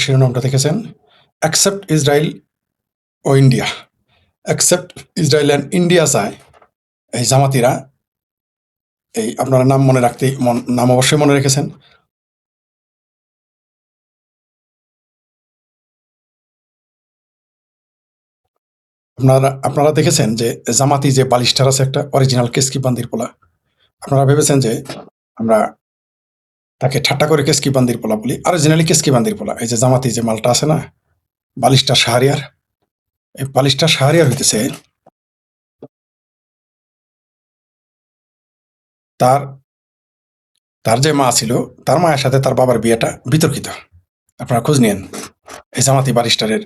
শিরোনামটা দেখেছেন, accept Israel ও India. Accept Israel and India চায় এই জামাতিরা। এই আপনারা নাম মনে রাখতে নাম অবশ্যই মনে রেখেছেন। আপনারা দেখেছেন যে জামাতি যে বালিশটার আছে একটা অরিজিনাল কেসকি বান্দির পোলা। আপনারা ভেবেছেন যে আমরা তাকে ঠাট্টা করে কেসকি বান্দির পোলা বলি, অরিজিনালি কেসকি বান্দির পোলা। এই যে জামাতি যে মালটা আছে না, বালিশটা শাহরিয়ার, এই বালিশটা শাহরিয়ার হইতেছে তার তার যে মা ছিল, তার মায়ের সাথে তার বাবার বিয়েটা বিতর্কিত। আপনারা খোঁজ নিয়েন এই জামাতি বারিস্টারের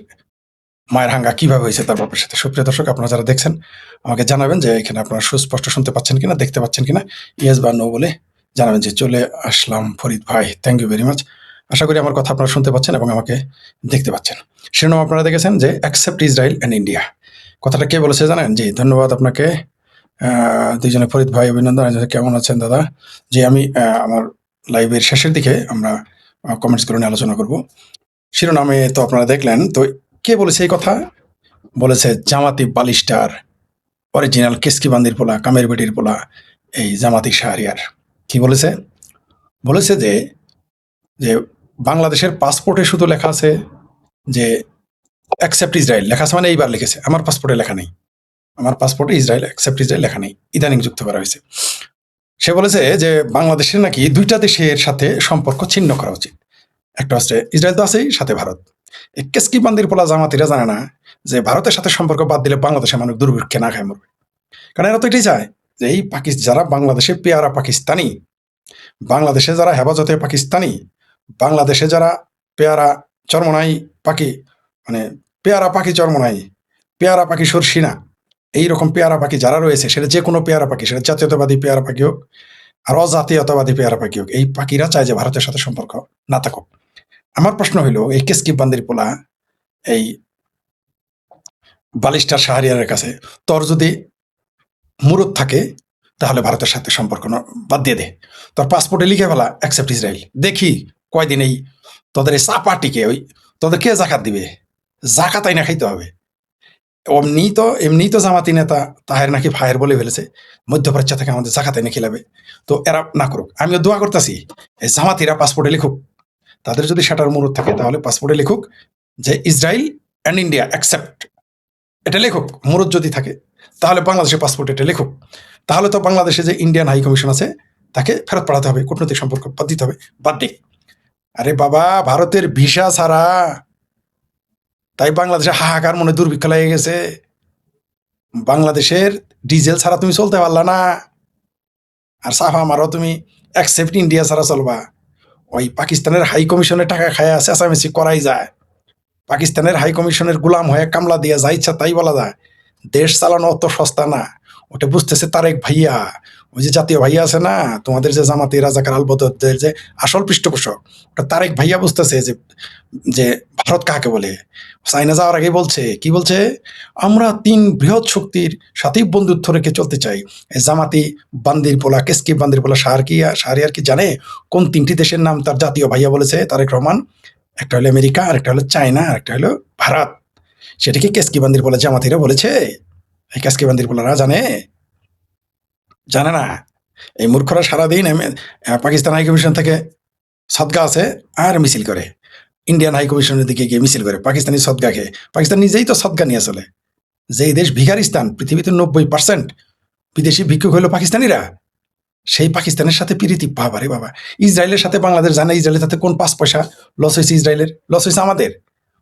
মায়ের হাঙ্গা কিভাবে হয়েছে তার বাবার সাথে। সুপ্রিয় দর্শক, আপনারা যারা দেখছেন আমাকে জানাবেন যে এখানে আপনারা সুস্পষ্ট শুনতে পাচ্ছেন কিনা, দেখতে পাচ্ছেন কিনা। ইয়েস বা নো বলে জানাবেন। যে চলে আসলাম ফরিদ ভাই, থ্যাংক ইউ ভেরি মাচ। আশা করি আমার কথা আপনারা শুনতে পাচ্ছেন এবং আমাকে দেখতে পাচ্ছেন। শিরোনাম আপনারা দেখেছেন যে অ্যাকসেপ্ট ইসরায়েল অ্যান্ড ইন্ডিয়া। কথাটা কে বলেছে জানেন? জি, ধন্যবাদ আপনাকে দুইজনে। ফরিদ ভাই অভিনন্দন। কেমন আছেন দাদা? যে আমি আমার লাইভের শেষের দিকে আমরা কমেন্টসগুলো নিয়ে আলোচনা করব। শিরোনামে তো আপনারা দেখলেন। তো কে বলেছে এই কথা? বলেছে জামাতি বালিস্টার, অরিজিনাল কেসকি বান্দির পোলা, কামের বেটির পোলা, এই জামাতি শাহরিয়ার। কি বলেছে? বলেছে যে যে বাংলাদেশের পাসপোর্টে শুধু লেখা আছে যে অ্যাকসেপ্ট ইসরায়েল লেখা আছে, মানে এইবার লিখেছে। আমার পাসপোর্টে লেখা নেই। আমার পাসপোর্টে ইসরায়েল, অ্যাকসেপ্ট ইসরায়েল লেখা নেই, ইদানিং যুক্ত করা হয়েছে। সে বলেছে যে বাংলাদেশের নাকি দুইটা দেশের সাথে সম্পর্ক ছিন্ন করা উচিত। একটা হচ্ছে ইসরায়েল, তো আছেই, সাথে ভারত। এই কেসকি বান্দির পোলা জামাতিরা জানে না যে ভারতের সাথে সম্পর্ক বাদ দিলে বাংলাদেশের মানুষ দুর্ভিক্ষে না খায় মরবে। কারণ এরা তো এটাই চায় যে এই যারা বাংলাদেশে পেয়ারা পাকিস্তানি, বাংলাদেশে যারা হেফাজতে পাকিস্তানি, বাংলাদেশে যারা পেয়ারা চরমনাই পাখি, মানে পেয়ারা পাখি চরমনাই, পেয়ারা পাখি সরসিনা, এইরকম পেয়ারা পাখি যারা রয়েছে, সেটা যে কোনো পেয়ারা পাখি, সেটা জাতীয়তাবাদী পেয়ারা পাখি হোক আর অজাতীয়তাবাদী পেয়ারা পাখি হোক, এই পাখিরা চায় যে ভারতের সাথে সম্পর্ক না থাকুক। আমার প্রশ্ন হইল, এই কেসকি বান্দির পোলা এই বালিস্টার শাহরিয়ারের কাছে, তোর যদি মুরত থাকে তাহলে ভারতের সাথে সম্পর্ক বাদ দিয়ে দে, তোর পাসপোর্টে লিখে ফেলা অ্যাকসেপ্ট ইসরায়েল। দেখি কয়দিন এই তোদের এই চাপাটিকে, ওই তোদের কে জাকাত দিবে? জাকাত আইনা খাইতে হবে। এমনি তো জামাতি নেতা তাহের নাকি ফায়ের বলে ফেলেছে, মধ্যপ্রাচ্য থেকে আমাদের জাকাত আইনা খিলাবে। তো এরা না করুক, আমিও দোয়া করতেছি এই জামাতিরা পাসপোর্টে লিখুক। তাদের যদি সেটার মুরত থাকে তাহলে পাসপোর্টে লিখুক যে ইসরায়েল অ্যান্ড ইন্ডিয়া অ্যাকসেপ্ট, এটা লেখুক। মুরত যদি থাকে তাহলে বাংলাদেশের পাসপোর্ট এটা লেখুক। তাহলে তো বাংলাদেশে যে ইন্ডিয়ান হাই কমিশন আছে তাকে ফেরত পাঠাতে হবে, কূটনৈতিক সম্পর্ক বাদ দিতে হবে, বাদ দিক। আরে বাবা, ভারতের ভিসা ছাড়া তাই বাংলাদেশে হাহাকার, মনে দুর্ভিক্ষ লেগে গেছে। বাংলাদেশের ডিজেল ছাড়া তুমি চলতে পারলা না, আর সাফা মারো তুমি অ্যাকসেপ্ট ইন্ডিয়া ছাড়া চলবা। ওই পাকিস্তানের হাই কমিশনের টাকা খায় চেঁচামেচি করাই যায়। পাকিস্তানের হাই কমিশনের গুলাম হয়ে কামলা দিয়ে যা ইচ্ছা তাই বলা যায়। দেশ চালানো অত সস্তা না, ওটা বুঝতেছে তারেক ভাইয়া। ওই যে জাতীয় ভাইয়া আছে না তোমাদের, যে জামাতি রাজাকার আলবদরদের যে আসল পৃষ্ঠপোষক, ওটা তারেক ভাইয়া বুঝতেছে যে যে ভারত কাকে বলে। চাইনা যাওয়ার আগে বলছে, কি বলছে? আমরা 3 বৃহৎ শক্তির সাথেই বন্ধুত্ব রেখে চলতে চাই। জামাতি বান্দির পোলা, কেসকি বান্দির পোলা শাহরিয়ার কি জানে কোন 3টি দেশের নাম তার জাতীয় ভাইয়া বলেছে তারেক রহমান? একটা হলো আমেরিকা, আরেকটা হলো চায়না, আরেকটা হলো ভারত। সেটাকে কেসকি বান্দির পোলা জামাতিরা বলেছে। এই কেসকি বান্দির পোলারা জানে? জানে না। এই মূর্খরা সারাদিন পাকিস্তান হাই কমিশন থেকে সদগা আছে আর মিছিল করে, ইন্ডিয়ান হাই কমিশনের দিকে গিয়ে মিছিল করে পাকিস্তানি সদগা খেয়ে। পাকিস্তান নিজেই তো সদগা নিয়ে চলে। যেই দেশ ভিখারিস্তান, পৃথিবীতে 90% বিদেশি ভিক্ষুক হলো পাকিস্তানিরা। সেই পাকিস্তানের সাথে প্রীতি, বাবা রে বাবা। ইসরায়েলের সাথে বাংলাদেশ জানে ইসরায়েলের সাথে কোন 5 পয়সা লস হয়েছে? ইসরায়েলের লস হয়েছে আমাদের।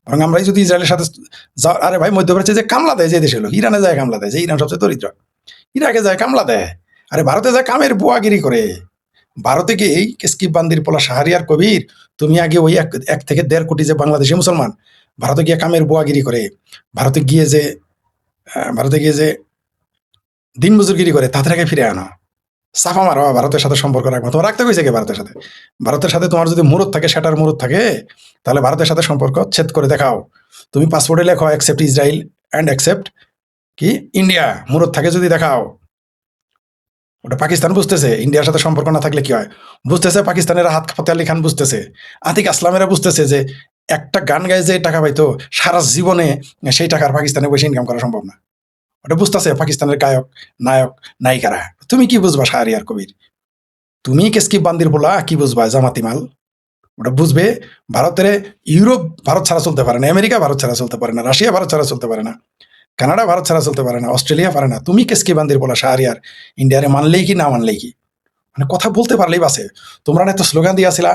বরং আমরাই যদি ইসরায়েলের সাথে আরে ভাই, মধ্যপ্রাচ্যে যে কামলা দেয় যে দেশ হলো, ইরানে যায় কামলা দেয়, যে ইরান সবচেয়ে দরিদ্র, ইরাকে যায় কামলা দেয়। আরে ভারতে যায় কামের বুয়াগিরি করে। ভারতে গিয়ে এই কেসকি বান্দির পোলা শাহরিয়ার কবির, তুমি আগে ওই 1 থেকে 1.5 কোটি যে বাংলাদেশি মুসলমান ভারতে গিয়ে কামের বুয়াগিরি করে, ভারতে গিয়ে যে দিন মজুরগিরি করে, তাদের আগে ফিরে আনো। সাফা মারো, ভারতের সাথে সম্পর্ক রাখবো। তোমার রাখতে হয়েছে কে ভারতের সাথে? ভারতের সাথে তোমার যদি মুরত থাকে, সেটার মুরত থাকে, তাহলে ভারতের সাথে সম্পর্ক ছেদ করে দেখাও। তুমি পাসপোর্টে লেখো অ্যাকসেপ্ট ইসরায়েল অ্যান্ড অ্যাকসেপ্ট কি ইন্ডিয়া, মুরত থাকে যদি দেখাও। ওটা পাকিস্তান বুঝতেছে ইন্ডিয়ার সাথে সম্পর্ক না থাকলে কি হয়, বুঝতেছে। পাকিস্তানের হাত ফতে আলী খান বুঝতেছে, আতিক আসলামেরা বুঝতেছে যে একটা গান গায়ে যে টাকা পাইতো সারা জীবনে সেই টাকার পাকিস্তানে বসে ইনকাম করা সম্ভব না। ওটা বুঝতেছে পাকিস্তানের গায়ক, নায়ক, নায়িকারা। তুমি কি বুঝবা শাহরিয়ার কবির? তুমি কেসকি বান্দির বলা কি বুঝবা জামাতি মাল? ওটা বুঝবে ভারতের, ইউরোপ ভারত ছাড়া চলতে পারে না, আমেরিকা ভারত ছাড়া চলতে পারে না, রাশিয়া ভারত ছাড়া চলতে পারে না, কানাডা ভারত ছাড়া চলতে পারে না, অস্ট্রেলিয়া পারে না। তুমি কেসকি বান্দির বলা শাহরিয়ার ইন্ডিয়ারে মানলেই কি না মানলেই কি? মানে কথা বলতে পারলেই বাসে। তোমরা না তো স্লোগান দিয়েছিলা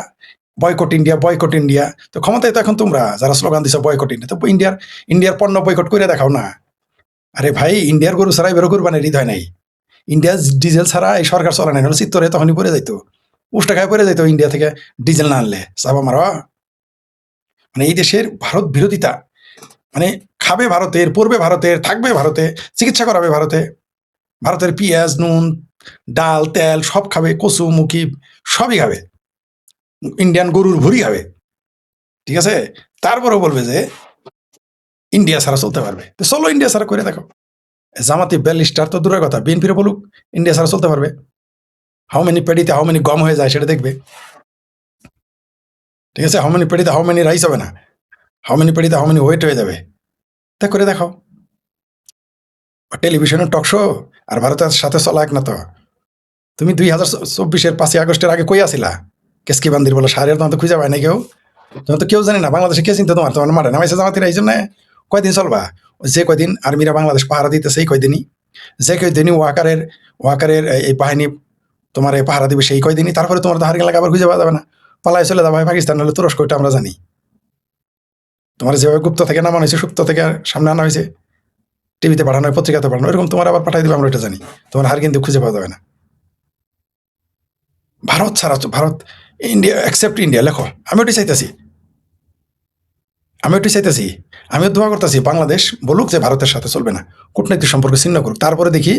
বয়কট ইন্ডিয়া, বয়কট ইন্ডিয়া। তো ক্ষমতায় তো এখন তোমরা যারা স্লোগান দিছো বয়কট ইন্ডিয়া, তো ইন্ডিয়ার পণ্য বয়কট করে দেখাও না। আরে ভাই, ইন্ডিয়ার গরু ছাড়া এবারও কোরবানির ঈদ হয় নাই। ইন্ডিয়া ডিজেল ছাড়া এই সরকার চলা নাই, নাহলে চিত্তরে তখনই পড়ে যাইতো, উষ্টা খায় পড়ে যাইতো ইন্ডিয়া থেকে ডিজেল না আনলে। চাপা মারা। মানে এই দেশের ভারত বিরোধিতা, মানে খাবে ভারতের, পড়বে ভারতের, থাকবে ভারতে, চিকিৎসা করাবে ভারতে, ভারতের পেঁয়াজ, নুন, ডাল, তেল সব খাবে, কচু মুখি সবই খাবে, ইন্ডিয়ান গরুর ভুড়ি খাবে, ঠিক আছে? তারপরেও বলবে যে ইন্ডিয়া ছাড়া চলতে পারবে। তো চলো ইন্ডিয়া ছাড়া করে দেখো। জামাতি ব্যালিস্টার তো দূরের কথা, বিএনপির বলুক ইন্ডিয়া ছাড়া চলতে পারবে। হাউ মেনি পেডিতে হাউ মেনি গম হয়ে যায় সেটা দেখবে, ঠিক আছে? হাউ মেনি পেডিতে হাউ মেনি রাইস হবে না, হাউ মেনি পেডিতে হাউ মেনি ওয়েট হয়ে যাবে। তা করে দেখাও। টেলিভিশনের টক শো আর ভারতের সাথে চলা এক না তো। তুমি 2024-এর 5ই আগস্টের আগে কই আসিলা? কেসকি বান্দির বলে সারের তোমার তো খুঁজে পায় না কেউ, তোমার তো কেউ জানে না। বাংলাদেশে কে চিন্তা তোমার, তোমার মাঠে নামাইছে জামাতিরা। এই জন্য কয়দিন চলবা? যে কয়দিন আর্মিরা বাংলাদেশ পাহারা দিতে, সেই কয়দিনই, যে কয়দিনই ওয়াকারের এই বাহিনী তোমার এই পাহারা দিবে, সেই কয়দিনই। তারপরে তোমার তো হারিয়ে লাগে আবার খুঁজে পাওয়া যাবে না, পালায় চলে যাবে পাকিস্তান হলে তুরস্ক। এটা আমরা জানি। তোমার যেভাবে গুপ্ত থেকে নামানো হয়েছে, সুপ্ত থেকে সামনে আনা হয়েছে, টিভিতে পাঠানো হয়, পত্রিকাতে পাঠানো, এরকম তোমার আবার পাঠাই দিবে, আমরা এটা জানি। তোমার হার কিন্তু খুঁজে পাওয়া যাবে না। ভারত ছাড়া, ভারত, ইন্ডিয়া, অ্যাকসেপ্ট ইন্ডিয়া লেখো। আমি ওটাই চাইতেছি, আমিও দোয়া করতেছি বাংলাদেশ বলুক যে ভারতের সাথে চলবে না, কূটনৈতিক সম্পর্ক ছিন্ন করুক, তারপরে দেখি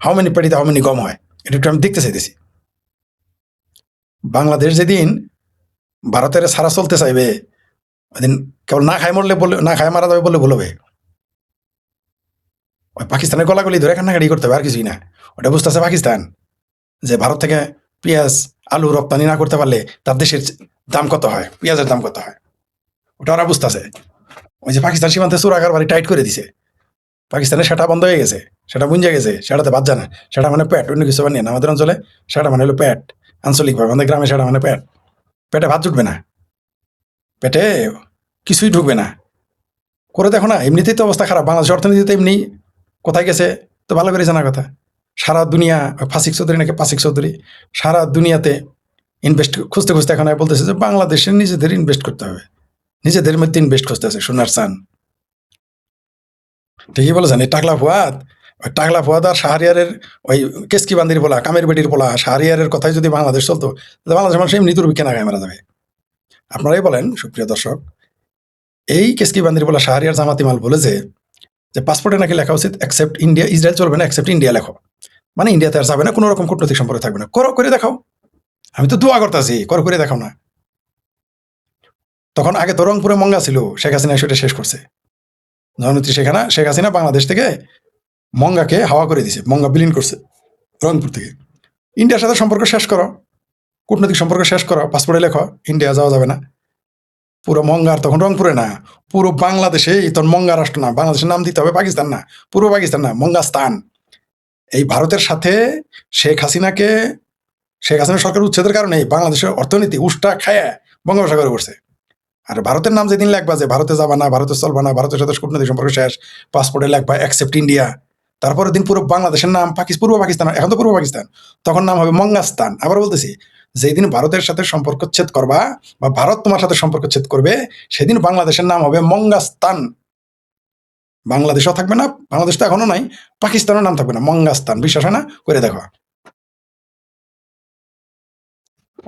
হাউ মেনি পেডিতে হাউ মেনি গম হয়। এটা একটু আমি দেখতে চাইতেছি। বাংলাদেশ যেদিন ভারতের ছাড়া চলতে চাইবে, ওইদিন কেবল না খায় মরলে বলে, না খায় মারা যাবে বলে ভুল হবে। ওই পাকিস্তানের গলাগলি ধরে কান্নাকাটি করতে হবে, আর কিছুই না। ওটা বুঝতেছে পাকিস্তান যে ভারত থেকে পেঁয়াজ, আলু রপ্তানি না করতে পারলে তার দেশের দাম কত হয়, পেঁয়াজের দাম কত হয়, ওটা ওরা বুঝতেছে। ওই যে পাকিস্তান সীমান্তে চোরাকার বাড়ি টাইট করে দিছে, পাকিস্তানের সেটা বন্ধ হয়ে গেছে, সেটা বুঝে গেছে, সেটাতে বাদ জানা, সেটা মানে প্যাট, অন্য কিছু বানিয়ে না। আমাদের অঞ্চলে সেটা মানে হলো প্যাট, আঞ্চলিকভাবে আমাদের গ্রামে সেটা মানে প্যাট। পেটে ভাত জুটবে না, পেটে কিছুই ঢুকবে না। করে দেখো না, এমনিতেই তো অবস্থা খারাপ, বাংলাদেশ অর্থনীতিতে এমনি কোথায় গেছে তো ভালো করে জানার কথা। সারা দুনিয়া, ফাসিক চৌধুরী নাকি পাসিক চৌধুরী, সারা দুনিয়াতে ইনভেস্ট খুঁজতে খুঁজতে এখন বলতেছে যে বাংলাদেশে নিজেদের ইনভেস্ট করতে হবে, নিজেদের মধ্যে ইনভেস্ট খুঁজতেছে সোনার চান। ঠিকই বলেছেন। এই টাকলা ফুয়াদ আর শাহরিয়ারের ওই কেসকি বান্দির পোলা, কামের বেটির পোলা, শাহরিয়ারের কথাই যদি বাংলাদেশ চলতো, তাহলে বাংলাদেশের মানুষ এমনি দুর্ভিক্ষে না খায় মারা যাবে। আপনারাই বলেন সুপ্রিয় দর্শক, এই কেসকি বান্দির পোলা শাহরিয়ার জামাতি মাল বলেছে যে পাসপোর্টে নাকি লেখা উচিত অ্যাকসেপ্ট ইন্ডিয়া, ইসরায়েল চলবে না, অ্যাকসেপ্ট ইন্ডিয়া লেখো। মানে ইন্ডিয়াতে আর যাবে না, কোনো রকম কূটনৈতিক সম্পর্ক থাকবে না। করো, করে দেখাও। আমি তো দোয়া করতেছি, করো, করে দেখাও না। তখন আগে তো রংপুরে মঙ্গা ছিল, শেখ হাসিনা সেটা শেষ করছে। জননেত্রী শেখ হাসিনা বাংলাদেশ থেকে মঙ্গাকে হাওয়া করে দিছে, মঙ্গা বিলীন করছে রংপুর থেকে। ইন্ডিয়ার সাথে সম্পর্ক শেষ করো, কূটনৈতিক সম্পর্ক শেষ করো, পাসপোর্টে লেখো ইন্ডিয়া যাওয়া যাবে না। পুরো মঙ্গার তখন রংপুরে না, পুরো বাংলাদেশে তখন মঙ্গা রাষ্ট্র না, বাংলাদেশের নাম দিতে হবে পাকিস্তান না, পুরো পাকিস্তান না, মঙ্গাস্তান। এই ভারতের সাথে শেখ হাসিনা সরকার উচ্ছেদের কারণে বাংলাদেশের অর্থনীতি উষ্টা খায়া বঙ্গোপসাগরে পড়ছে। আর ভারতের নাম যেদিন লেখবা যে ভারতে যাবা না, ভারতে চলবা না, ভারতের সাথে কূটনৈতিক সম্পর্ক শেষ, পাসপোর্টে লেখবা অ্যাকসেপ্ট ইন্ডিয়া, তারপরের দিন পুরো বাংলাদেশের নাম পূর্ব পাকিস্তান, এখন তো পূর্ব পাকিস্তান, তখন নাম হবে মঙ্গাস্তান। আবার বলতেছি, যেদিন ভারতের সাথে সম্পর্ক ছেদ করবা বা ভারত তোমার সাথে সম্পর্ক ছেদ করবে, সেদিন বাংলাদেশের নাম হবে মঙ্গাস্তান। বাংলাদেশও থাকবে না, বাংলাদেশ তো এখনো নাই, পাকিস্তানের নাম থাকবে না, মঙ্গাস্তান। বিশ্বাস হয় না? করে দেখো।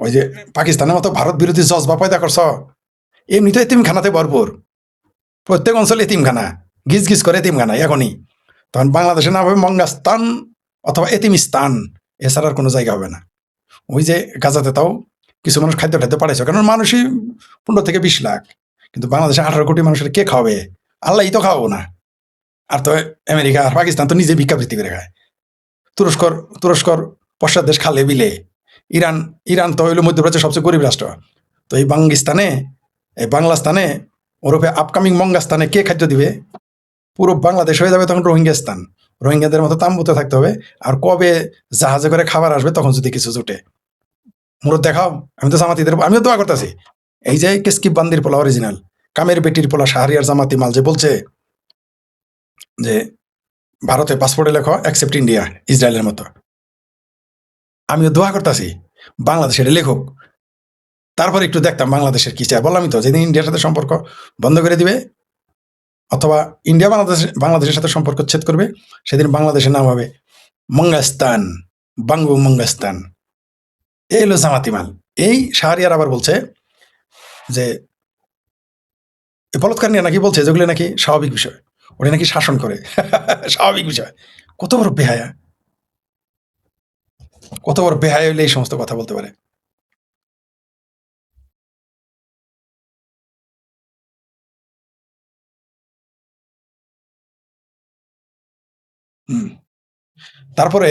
ওই যে পাকিস্তানের মতো ভারত বিরোধী জজবা পয়দা করছ, এমনিতে এতিমখানাতে ভরপুর, প্রত্যেক অঞ্চলে এতিমখানা, গিজ গিজ করে এতিমখানা এখনই। তখন বাংলাদেশের নাম হবে মঙ্গাস্তান অথবা এতিমিস্তান, এছাড়া আর কোনো জায়গা হবে না। ওই যে গাজাতে তাও কিছু মানুষ খাদ্য টাদ্য পাঠাইছে, কারণ মানুষই 15 থেকে 20 লাখ, কিন্তু বাংলাদেশে 18 কোটি মানুষের কে খাওয়াবে? আল্লাহই তো খাওয়াবো না। আর তো আমেরিকা আর পাকিস্তান তো নিজে ভিক্ষাবৃত্তি করে খায়, তুরস্কর পশ্চাৎ দেশ খালে বিলে, ইরান তো হইল মধ্যপ্রাচ্যের সবচেয়ে গরিব রাষ্ট্র। তো এই বাঙ্গিস্তানে এই বাংলাস্তানে ওরফে আপকামিং মঙ্গাস্তানে কে খাদ্য দিবে? পুরো বাংলাদেশ হয়ে যাবে তখন রোহিঙ্গাস্তান। রোহিঙ্গাদের মতো তাম্বুতে থাকতে হবে। আর কবে জাহাজে করে খাবার আসবে তখন যদি কিছু জুটে মুরত দেখাও। আমি তো জামাতিদের আমিও দোয়া করতেছি। এই যে কেসকিপ বান্দির পোলা অরিজিনাল কামের বেটির পোলা শাহরিয়ার জামাতি মাল যে বলছে যে ভারতে পাসপোর্টে লেখো অ্যাকসেপ্ট ইন্ডিয়া ইসরায়েলের মতো, আমিও দোয়া করতেছি বাংলাদেশের লেখক। তারপর একটু দেখতাম বাংলাদেশের কি চায়। বললামই তো যেদিন ইন্ডিয়ার সাথে সম্পর্ক বন্ধ করে দিবে অথবা ইন্ডিয়া বাংলাদেশের সাথে সম্পর্ক ছেদ করবে সেদিন বাংলাদেশের নাম হবে মঙ্গাস্তান, বাঙ্গু মঙ্গাস্তান। এই হলো জামাতি মাল। এই শাহরিয়ার আবার বলছে যে বলৎকার নিয়ে নাকি বলছে যেগুলো নাকি স্বাভাবিক বিষয়, ওটা নাকি শাসন করে স্বাভাবিক বিষয়। কত বড় বেহায়া, কত বড় বেহায়া হইলে এই সমস্ত কথা বলতে পারে। তারপরে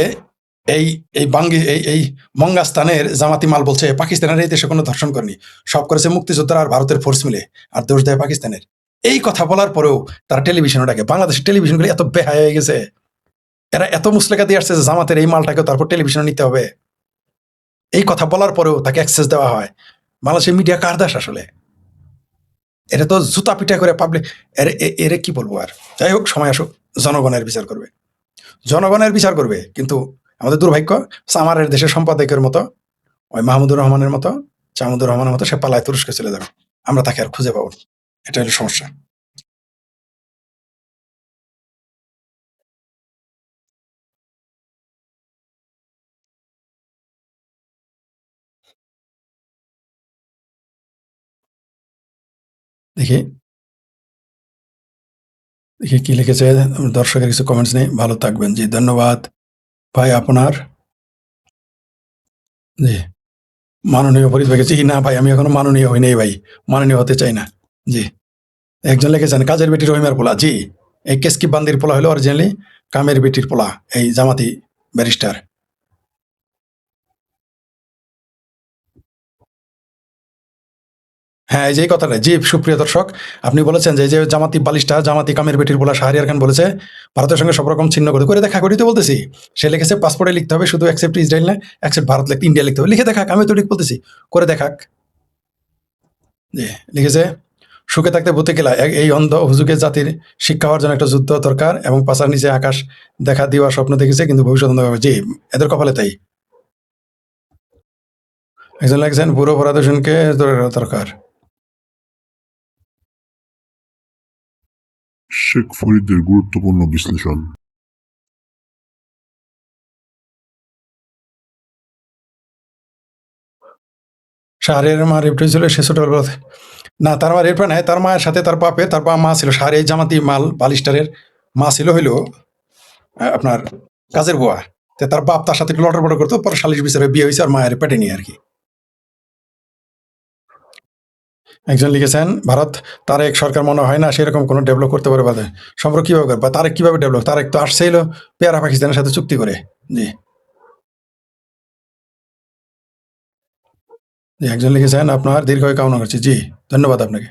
এই এই বাঙ্গি এই মঙ্গাস্তানের জামাতি মাল বলছে পাকিস্তানের এই দেশে কোনো ধর্ষণ করেনি, সব করেছে মুক্তিযোদ্ধারা আর ভারতের ফোর্স মিলে, আর দোষ দেয় পাকিস্তানের। এই কথা বলার পরেও তারা টেলিভিশনে ডাকে। বাংলাদেশের টেলিভিশনগুলো এত বেহায়া হয়ে গেছে, এরা এত মুসলেকা দিয়ে আসছে যে জামাতের এই মালটাকে তারপর টেলিভিশনে নিতে হবে। এই কথা বলার পরেও তাকে অ্যাক্সেস দেওয়া হয়। বাংলাদেশের মিডিয়া কার দাস আসলে? এটা তো জুতা পিটা করে পাবলিক। এরে কি বলবো আর। যাই হোক, সময় আসুক, জনগণের বিচার করবে, জনগণের বিচার করবে। কিন্তু আমাদের দুর্ভাগ্য সামারের দেশের সম্পাদকের মতো, ওই মাহমুদুর রহমানের মতো, চামুদুর রহমানের মতো সে পালায় তুরস্কে চলে যাবে, আমরা তাকে আর খুঁজে পাবো না। এটা হলো সমস্যা। দেখি দেখি কি লিখেছে দর্শকের কিছু কমেন্টস নেই। ভালো থাকবেন, জি ধন্যবাদ ভাই আপনার। জি মাননীয় ফরিদ ভাই, জি না ভাই আমি এখনো মাননীয় হই নাই ভাই, মাননীয় হতে চাই না। জি একজন লিখেছেন কাজের বেটি রহিমার পোলা। জি এই কেসকি বান্দির পোলা হলো অরিজিনালি কামের বেটির পোলা, এই জামাতি ব্যারিস্টার। হ্যাঁ, এই যে এই কথাটা, জি সুপ্রিয় দর্শক, আপনি বলেছেন যে এই যে জামাতি বালিশটা জামাতি কামের বেটির বলা শাহরিয়ার খান বলেছে ভারতের সঙ্গে সব রকম ছিন্ন করে দেখা করিতে বলতেছি। সে লিখেছে পাসপোর্টে লিখতে হবে শুধু অ্যাকসেপ্ট ইসরায়েল না, অ্যাকসেপ্ট ভারত লিখতে ইন্ডিয়া লিখতে হবে। লিখে দেখাক, আমি তো ঠিক বলতেছি, করে দেখাক। জি লিখেছে সুখে থাকতে ভূতে গেলা এই অন্ধ হুজুগে জাতির শিক্ষা হওয়ার জন্য একটা যুদ্ধ দরকার এবং পাশার নিচে আকাশ দেখা দেওয়ার স্বপ্ন দেখেছে কিন্তু ভবিষ্যৎ অন্ধকার হবে। জি এদের কপালে তাই। একজন লিখেছেন পুরো পরাদর্শনকে দরকার। শেখ ফরিদের গুরুত্বপূর্ণ বিশ্লেষণ। শাহরিয়ারের মা রেপটে ছিল সে ছোটবেলা। না তার মা রেপে নাই, তার মায়ের সাথে তার বাপে তার মা ছিল শাহরিয়ার জামাতি মাল বালিস্টারের মা ছিল হইল আপনার কাজের বুয়া। তার বাপ তার সাথে একটু লটর পটর করতো, পরে সালিশ বিচারে বিয়ে হয়েছে আর মায়ের পেটে নিয়ে আর কি। একজন লিখেছেন ভারত তারেক সরকার মনে হয় না সেরকম কোনো ডেভেলপ করতে পারে, বাদে সম্পর্ক কিভাবে করবে, তারেক কিভাবে ডেভেলপ, তারেক তো আসছেই পেয়ারা পাকিস্তানের সাথে চুক্তি করে। জি একজন লিখেছেন আপনার দীর্ঘায়ু কামনা করছি। জি ধন্যবাদ আপনাকে।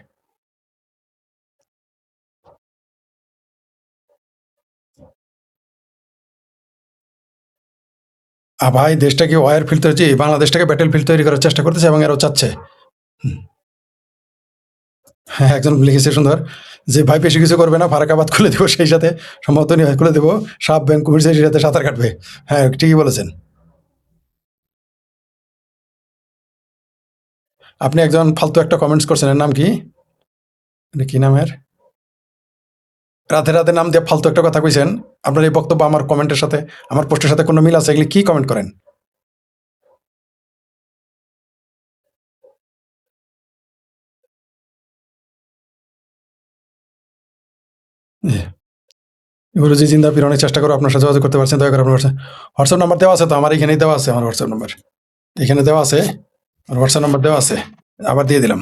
ভাই দেশটাকে ওয়ার ফিল্ড তৈরি, বাংলাদেশটাকে ব্যাটেল ফিল্ড তৈরি করার চেষ্টা করতেছে এবং এরাও চাচ্ছে। হ্যাঁ একজন লিখেছে সুন্দর যে ভাই বেশি কিছু করবে না, ফারাকাবাদ খুলে দেবো, সেই সাথে সম্ভবত খুলে দেবো সাপ ব্যাংক কুমির, সেই সাথে সাঁতার কাটবে। হ্যাঁ ঠিকই বলেছেন। আপনি একজন ফালতু একটা কমেন্টস করছেন, এর নাম কি, কি নামের, রাধে রাধে নাম দিয়ে ফালতু একটা কথা কইছেন। আপনার এই বক্তব্য আমার কমেন্টের সাথে আমার পোস্টের সাথে কোনো মিল আছে? এগুলি কি কমেন্ট করেন? গুরুজি জিন্দা পীর অনেক চেষ্টা করো আপনার সাথে যোগাযোগ করতে পারছেন, দয়া করে আপনার হোয়াটসঅ্যাপ নাম্বার দেওয়া আছে তো আমার এখানেই দেওয়া আছে, আমার হোয়াটসঅ্যাপ নাম্বার এখানে দেওয়া আছে, আমার হোয়াটসঅ্যাপ নাম্বার দেওয়া আছে, আবার দিয়ে দিলাম।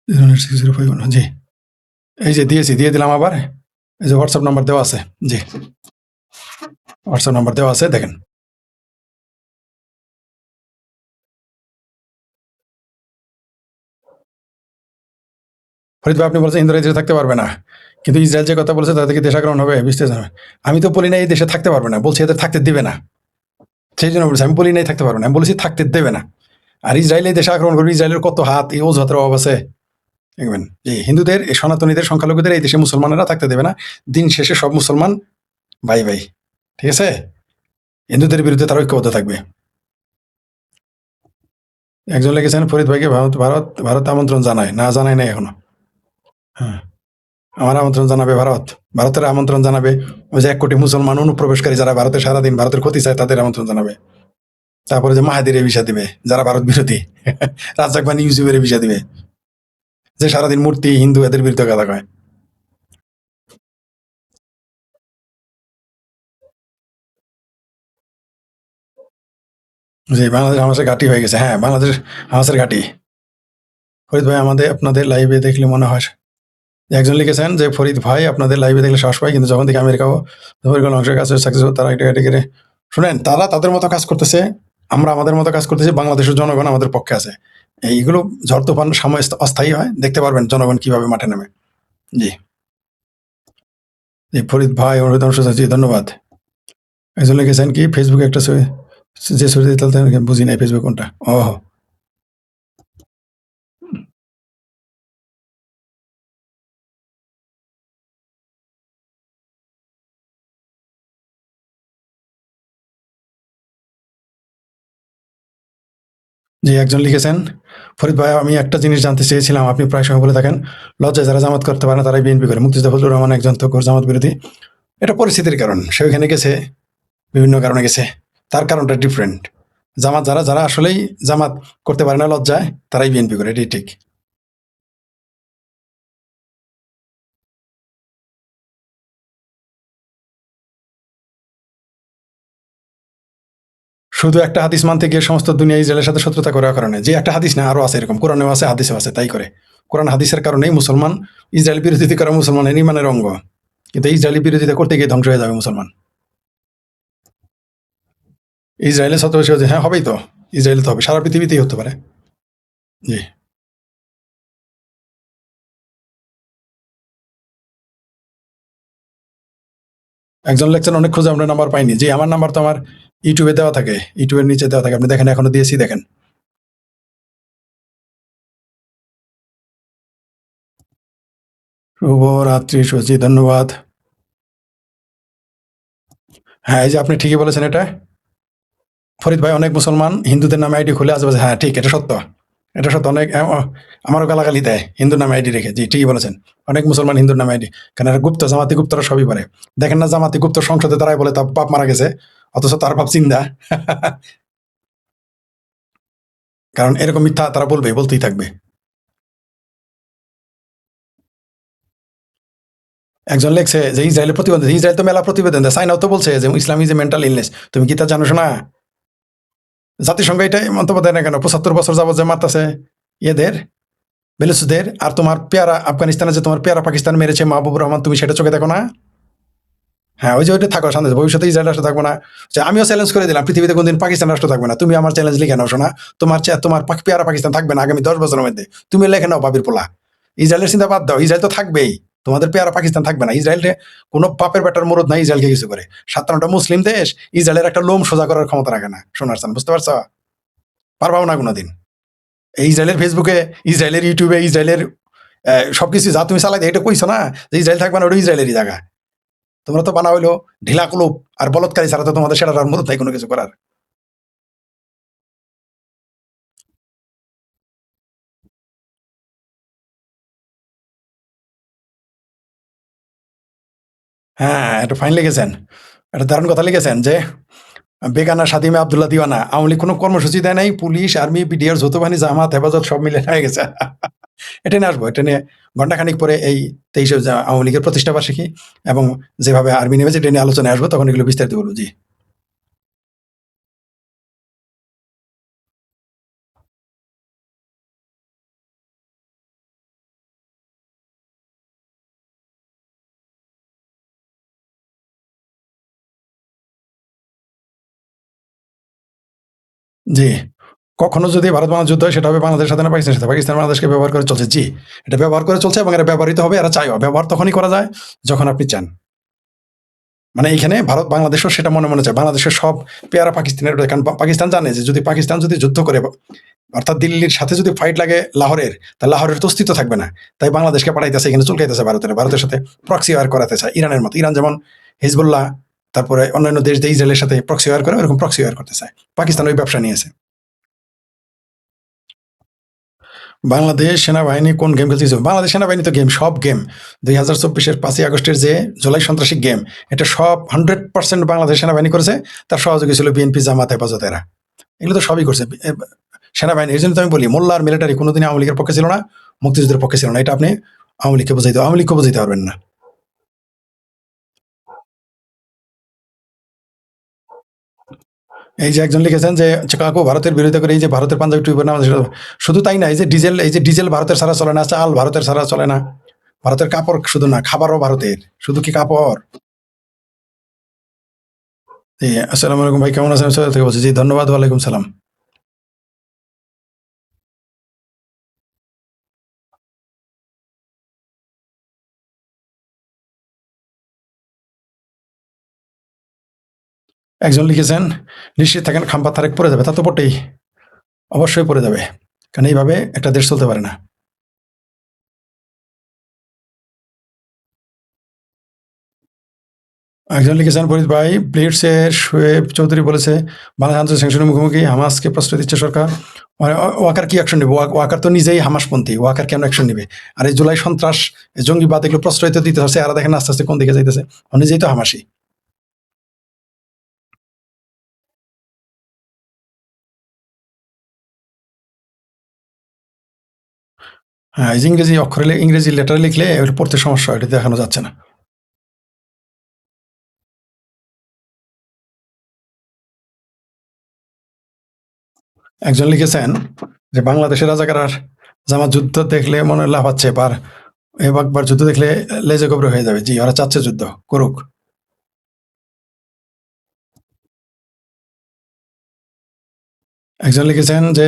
জি, এই যে দিয়ে দিলাম আবার। এই যে হোয়াটসঅ্যাপ নাম্বার দেওয়া আছে। জি, হোয়াটসঅ্যাপ নাম্বার দেওয়া আছে, দেখেন। ফরিদ ভাই, আপনি বলছেন হিন্দুরা এই দেশে থাকতে পারবে না, কিন্তু ইসরায়েল যে কথা বলেছে তাদেরকে দেশ আক্রমণ হবে, বুঝতে জানবে। আমি তো বলি না এই দেশে থাকতে পারবে না, বলছি এদের থাকতে দিবে না। সেই জন্য বলছি, আমি বলি নাই থাকতে পারবে না, আমি বলেছি থাকতে দেবে না। আর ইসরায়েল এই দেশে আক্রমণ করবে, ইসরায়েলের কত হাত, এই অজুহাতের অভাব আছে। দেখবেন যে হিন্দুদের, এই সনাতনীদের, সংখ্যালঘুদের এই দেশে মুসলমানেরা থাকতে দেবে না। দিন শেষে সব মুসলমান ভাই ভাই, ঠিক আছে? হিন্দুদের বিরুদ্ধে তারা ঐক্যবদ্ধ থাকবে। একজন লিখেছেন ফরিদ ভাইকে ভারত ভারত ভারত আমন্ত্রণ জানায়, না জানায় নাই এখনো। হ্যাঁ, আমার আমন্ত্রণ জানাবে ভারত, ভারতের আমন্ত্রণ জানাবে ওই যে 1 কোটি মুসলমান অনুপ্রবেশকারী যারা ভারতে সারাদিন ভারতের ক্ষতি চায়, তাদের আমন্ত্রণ জানাবে। তারপরে যে মাহাদির ভিসা দিবে যারা ভারত বিরোধী, রাজ্জাক বানি ইউসুফের ভিসা দিবে, যে সারাদিন মূর্তি হিন্দু এদের বিরুদ্ধে কথা কয়। যে বাংলাদেশ হামাসের ঘাঁটি হয়ে গেছে, হ্যাঁ বাংলাদেশ হামাসের ঘাঁটি। ফরিদ ভাই, আমাদের আপনাদের লাইভে দেখলে মনে হয়, একজন লিখেছেন যে ফরিদ ভাই আপনাদের লাইভে দেখলে সাহস পাই, কিন্তু যখন দেখি আমেরিকাও অংশের কাছে সাকসেস, তারা এটা এটা করে শুনেন, তারা তাদের মতো কাজ করতেছে, আমরা আমাদের মতো কাজ করতেছি, বাংলাদেশের জনগণ আমাদের পক্ষে আছে। এইগুলো ঝড় তুফান সময় অস্থায়ী হয়, দেখতে পারবেন জনগণ কিভাবে মাঠে নামে। জি, জি ফরিদ ভাই, অনুরোধ জি ধন্যবাদ। একজন লিখেছেন কি ফেসবুকে একটা ছবি, যে ছবি তুলতে বুঝি নাই ফেসবুক কোনটা। ও, জি একজন লিখেছেন ফরিদ ভাই, আমি একটা জিনিস জানতে চেয়েছিলাম, আপনি প্রায় সময় বলে থাকেন লজ্জায় যারা জামাত করতে পারে না তারাই বিএনপি করে, মুক্তিযোদ্ধা ফজলুর রহমান একজন তো জামাত বিরোধী। এটা পরিস্থিতির কারণ, সে ওইখানে গেছে, বিভিন্ন কারণে গেছে, তার কারণটা ডিফারেন্ট। জামাত যারা যারা আসলেই জামাত করতে পারে না লজ্জায়, তারাই বিএনপি করে, এটাই ঠিক। শুধু একটা হাদিস মানতে গিয়ে সমস্ত দুনিয়া ইসরায়েলের সাথে শত্রুতা করার কারণে, যে একটা হাদিস না আরো আছে এরকম, কোরআনেও আছে হাদিসেও আছে, তাই করে। কোরআন হাদিসের কারণেই মুসলমান, ইসরায়েল বিরোধিতা করা মুসলমানের ইমানের অঙ্গ, কিন্তু ইসরায়েলি বিরোধিতা করতে গিয়ে ধ্বংস হয়ে যাবে মুসলমান। ইসরায়েলের ছত্রবেশী হচ্ছে, হ্যাঁ হবেই তো, ইসরায়েলে তো হবে, সারা পৃথিবীতেই হতে পারে। জি, একজন লেকচার অনেক খুঁজে আপনার নাম্বার পাইনি, যে আমার নাম্বার তো আমার ইউটিউবে দেওয়া থাকে, ইউটিউবের নিচে দেওয়া থাকে, আপনি দেখেন এখনো দিয়েছি, দেখেন। শুভরাত্রি সুচি, ধন্যবাদ। হ্যাঁ, এই যে আপনি ঠিকই বলেছেন এটা। ফরিদ ভাই, অনেক মুসলমান হিন্দুদের নামে আইডি খুলে আশেপাশে, হ্যাঁ ঠিক, এটা সত্য। এটা সত্য, অনেক আমারও গালাগালি দেয় হিন্দুর নামে আইডি রেখে, জি ঠিকই বলেছেন। অনেক মুসলমান হিন্দুর নামে আইডি, কেন এরা গুপ্ত, জামাতি গুপ্তরা সবই পারে। দেখেন না, জামাতি গুপ্ত সংসদে দাঁড়ায় বলে তার বাপ মারা গেছে, অথচ তার বাপ চিন্তা। কারণ এরকম মিথ্যা তারা বলবে, বলতেই থাকবে। একজন লেখছে যে ইসরায়েলের প্রতিবেদন, ইসরায়েল তো মেলা প্রতিবেদন দেয়, চাইনাও তো বলছে যে ইসলাম ইজ এ মেন্টাল ইলনেস, তুমি কি তা জানো না? জাতিসংঘ এটাই মন্তব্য দেয় না কেন? 75 বছর যাবত যে মারতাছে এদের বেলুচদের, আর তোমার পেয়ারা আফগানিস্তানে যে তোমার পেয়ারা পাকিস্তান মেরেছে মাহবুবুর রহমান, তুমি সেটা চোখে দেখো না? হ্যাঁ, ওই যে ওইটা থাকো শান্তি, ভবিষ্যতে ইসরায়েল রাষ্ট্র থাকবো না। যে আমিও চ্যালেঞ্জ করে দিলাম, পৃথিবীতে কোনদিন পাকিস্তান রাষ্ট্র থাকবে না, তুমি আমার চ্যালেঞ্জ লিখে নাও শোনা। তোমার পেয়ারা পাকিস্তান থাকবে না আগামী 10 বছরের মধ্যে, তুমি লেখে নাও বাবির পোলা। ইসরায়েলের চিন্তা বাদ দাও, ইসরায়েল তো থাকবেই, তোমাদের পেয়ারা পাকিস্তান থাকবে না। ইসরায়েলে কোনো বাপের বেটার মরদ নাই ইসরায়েলকে কিছু করে। 57টা মুসলিম দেশ ইসরায়েলের একটা লোম সোজা করার ক্ষমতা রাখে না, শোনার চান, বুঝতে পারছো? পারবাও না কোনোদিন। এই ইসরায়েলের ফেসবুকে, ইসরায়েলের ইউটিউবে, ইসরায়েলের সবকিছু যা তুমি চালাই, এটা কইছো না যে ইসরায়েল থাকবে না, ওটা ইসরায়েলেরই জায়গা। তোমরা তো বানা হইলো ঢিলা কুলুপ আর বলৎকারী ছাড়া তো তোমাদের সেটার আর মদত নাই কোনো কিছু করার। হ্যাঁ, এটা ফাইন লিখেছেন, একটা দারুণ কথা লিখেছেন যে বেগানা স্বাধীমে আবদুল্লাহ দিওয়ানা, আওয়ামী লীগ কোনো কর্মসূচি দেয় নাই, পুলিশ আর্মি বিডিআর যৌথ বাহিনী জামাত হেফাজত সব মিলে হয়ে গেছে। এটা নিয়ে আসবো, এটা নিয়ে ঘন্টাখানিক পরে এই 23 আওয়ামী লীগের প্রতিষ্ঠা বার্ষিকী এবং যেভাবে আর্মি নেমেছে এটা নিয়ে আলোচনায় আসবো, তখন এগুলো বিস্তারিত বলবো। জি। জি। কখনো যদি ভারত-বাংলাদেশ যুদ্ধ হয় সেটা হবে বাংলাদেশের সাথে না পাকিস্তানের সাথে। পাকিস্তান বাংলাদেশকে ব্যবহার করে চলছে। জি। এটা ব্যবহার করে চলছে এবং এটা ব্যবহৃত হবে, এরা চায়ও। ব্যবহার তখনই করা যায় যখন আপনি চান। মানে এইখানে ভারত বাংলাদেশও সেটা মনে, মনে চায়। বাংলাদেশের সব পেয়ারা পাকিস্তানের, কারণ পাকিস্তান জানে যে যদি পাকিস্তান যদি যুদ্ধ করে, অর্থাৎ দিল্লির সাথে যদি ফাইট লাগে লাহোরের, তাহলে লাহোরের তো অস্তিত্ব থাকবে না। তাই বাংলাদেশকে পাঠাইতেছে, এখানে চুলকাইতেছে ভারতের সাথে প্রক্সি ওয়ার করাতে চায় ইরানের মতো। ইরান যেমন হিজবুল্লাহ, তারপরে অন্যান্য দেশ দিয়ে ইসরায়েলের সাথে প্রক্সি ওয়ার করে, ওরকম প্রক্সি ওয়ার করতে চায়। পাকিস্তান ওই ব্যবসা নিয়েছে। বাংলাদেশ সেনাবাহিনী কোন গেম খেলছে? বাংলাদেশ সেনাবাহিনী তো গেম, সব গেম 2024-এর 5ই আগস্টের যে জুলাই সন্ত্রাসী গেম, এটা সব 100% বাংলাদেশ সেনাবাহিনী করেছে। তার সহযোগী ছিল বিএনপি, জামাত, হেফাজত, এরা। এগুলো তো সবই করছে সেনাবাহিনী। এই জন্য তো আমি বলি, মোল্লা আর মিলিটারি কোনোদিন আওয়ামী লীগের পক্ষে ছিল না, মুক্তিযুদ্ধের পক্ষে ছিল না। এটা আপনি আওয়ামী লীগকে বোঝাইতে পারবেন না। এই যে একজন লিখেছেন যে কাকু ভারতের বিরোধিতা করে এই যে ভারতের পাঞ্জাবি টুপি পরে নামাজ, শুধু তাই না, এই যে ডিজেল ভারতের ছাড়া চলে না, চাল ভারতের ছাড়া চলে না, ভারতের কাপড় শুধু না, খাবারও ভারতের, শুধু কি কাপড়? জি, আসসালামু আলাইকুম ভাই, কেমন আছেন? সৈয়দ থেকে বলছি। জি, ধন্যবাদ। ওয়ালাইকুম সালাম। একজন লিখেছেন নিশ্চিত থাকেন খাম্পা তারেক পড়ে যাবে। তা তো বটেই, অবশ্যই পড়ে যাবে, কারণ এইভাবে একটা দেশ চলতে পারে না। একজন লিখেছেন ফরিদ ভাই, ব্লিটসের শোয়েব চৌধুরী বলেছে বাংলাদেশ আন্তর্জাতিক স্যাংশনের মুখোমুখি, হামাসকে প্রশ্রয় দিচ্ছে সরকার। ওয়াকার কি অ্যাকশন নেবে? ওয়াকার তো নিজেই হামাসপন্থী, ওয়াকার কেন অ্যাকশন নেবে? আর এই জুলাই সন্ত্রাস, জঙ্গিবাদ, এগুলো প্রশ্রয় তো দিতে হচ্ছে। আর দেখেন আস্তে আস্তে কোন দিকে যাইতেছে, ও নিজেই তো হামাসি। হ্যাঁ, এই যে ইংরেজি অক্ষরে, ইংরেজি লেটার লিখলে ওটা পড়তে সমস্যা হয়, এটা দেখানো যাচ্ছে না। একজন লিখেছেন যে বাংলাদেশের রাজাকার আর জামাত যুদ্ধ দেখলে মনে হয় লাফাচ্ছে, একবার যুদ্ধ দেখলে লেজে গোবরে হয়ে যাবে। জি, ওরা চাচ্ছে যুদ্ধ করুক। একজন লিখেছেন যে